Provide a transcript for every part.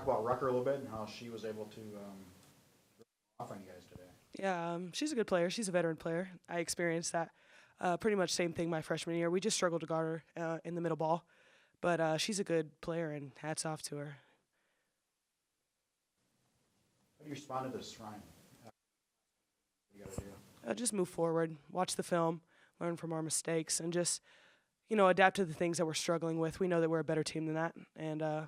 about Rucker a little bit and how she was able to off on you guys today. Yeah, she's a good player. She's a veteran player. I experienced that pretty much same thing my freshman year. We just struggled to guard her in the middle ball, but she's a good player, and hats off to her. How do you respond to this, Ryan? What do you got to do? Just move forward, watch the film, learn from our mistakes, and just adapt to the things that we're struggling with. We know that we're a better team than that, and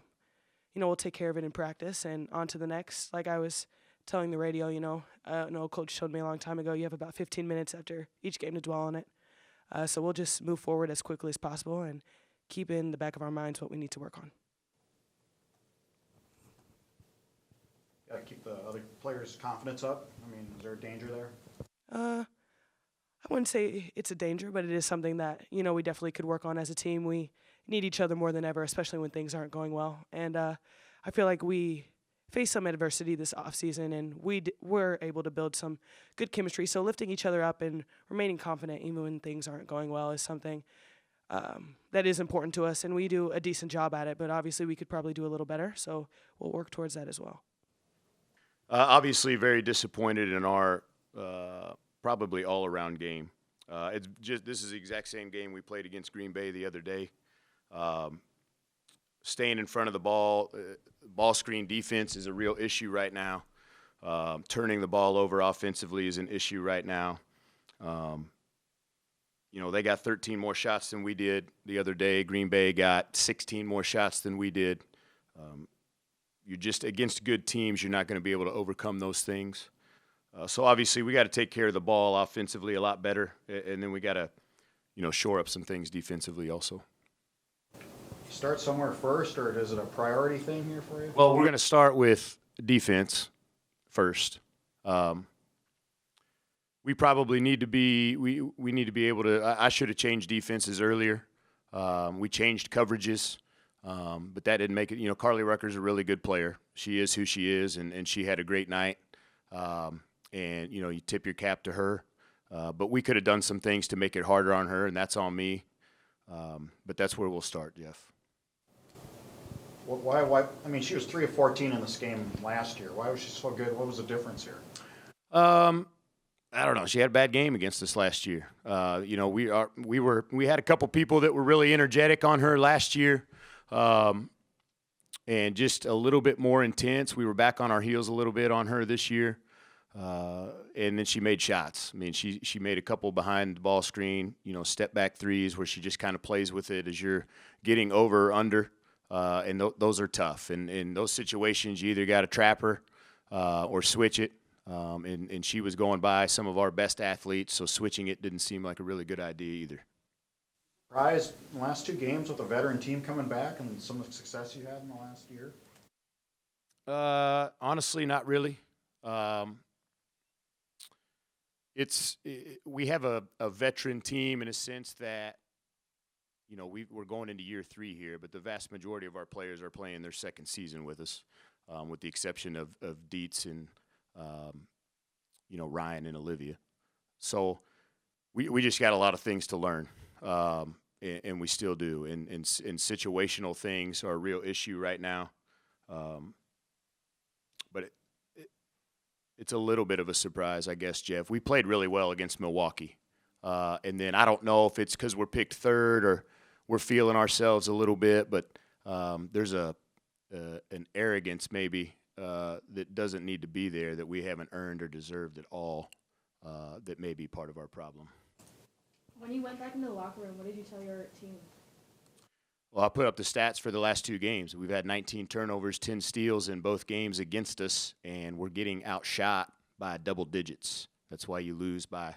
we'll take care of it in practice and on to the next. Like I was telling the radio, coach told me a long time ago, you have about 15 minutes after each game to dwell on it. So we'll just move forward as quickly as possible and keep in the back of our minds what we need to work on. Got to keep the other players' confidence up. I mean, is there a danger there? I wouldn't say it's a danger, but it is something that, we definitely could work on as a team. We need each other more than ever, especially when things aren't going well. And I feel like we faced some adversity this offseason, and were able to build some good chemistry. So lifting each other up and remaining confident even when things aren't going well is something that is important to us, and we do a decent job at it. But obviously we could probably do a little better, so we'll work towards that as well. Obviously very disappointed in our probably all-around game. This is the exact same game we played against Green Bay the other day. Staying in front of the ball, ball screen defense is a real issue right now. Turning the ball over offensively is an issue right now. They got 13 more shots than we did the other day. Green Bay got 16 more shots than we did. You're just against good teams, you're not going to be able to overcome those things. So obviously we got to take care of the ball offensively a lot better, and then we got to, shore up some things defensively also. Start somewhere first, or is it a priority thing here for you? Well, we're going to start with defense first. We probably need to be we need to be able to. I should have changed defenses earlier. We changed coverages. But that didn't make it. Carly Rucker's a really good player. She is who she is, and she had a great night. And, you tip your cap to her. But we could have done some things to make it harder on her, and that's on me. But that's where we'll start, Jeff. Why? I mean, she was 3 of 14 in this game last year. Why was she so good? What was the difference here? I don't know. She had a bad game against us last year. We had a couple people that were really energetic on her last year. And just a little bit more intense. We were back on our heels a little bit on her this year. And then she made shots. I mean, she made a couple behind the ball screen, step back threes where she just kind of plays with it as you're getting over or under. And those are tough. And in those situations, you either got to trap her or switch it. And she was going by some of our best athletes, so switching it didn't seem like a really good idea either. Surprised in the last 2 games with a veteran team coming back and some of the success you had in the last year? Honestly, not really. We have a veteran team in a sense that, we're going into year 3 here, but the vast majority of our players are playing their second season with us, with the exception of Dietz and, Ryan and Olivia. So we just got a lot of things to learn. And we still do. And situational things are a real issue right now. But it's a little bit of a surprise, I guess, Jeff. We played really well against Milwaukee. And then I don't know if it's because we're picked third or we're feeling ourselves a little bit, but there's an arrogance maybe that doesn't need to be there that we haven't earned or deserved at all that may be part of our problem. When you went back into the locker room, what did you tell your team? Well, I put up the stats for the last 2 games. We've had 19 turnovers, 10 steals in both games against us, and we're getting outshot by double digits. That's why you lose by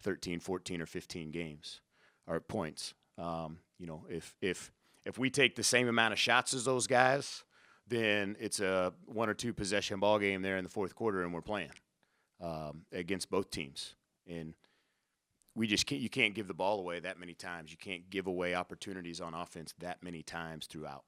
13, 14, or 15 games or points. If we take the same amount of shots as those guys, then it's a 1 or 2 possession ball game there in the fourth quarter, and we're playing against both teams. And you can't give the ball away that many times. You can't give away opportunities on offense that many times throughout.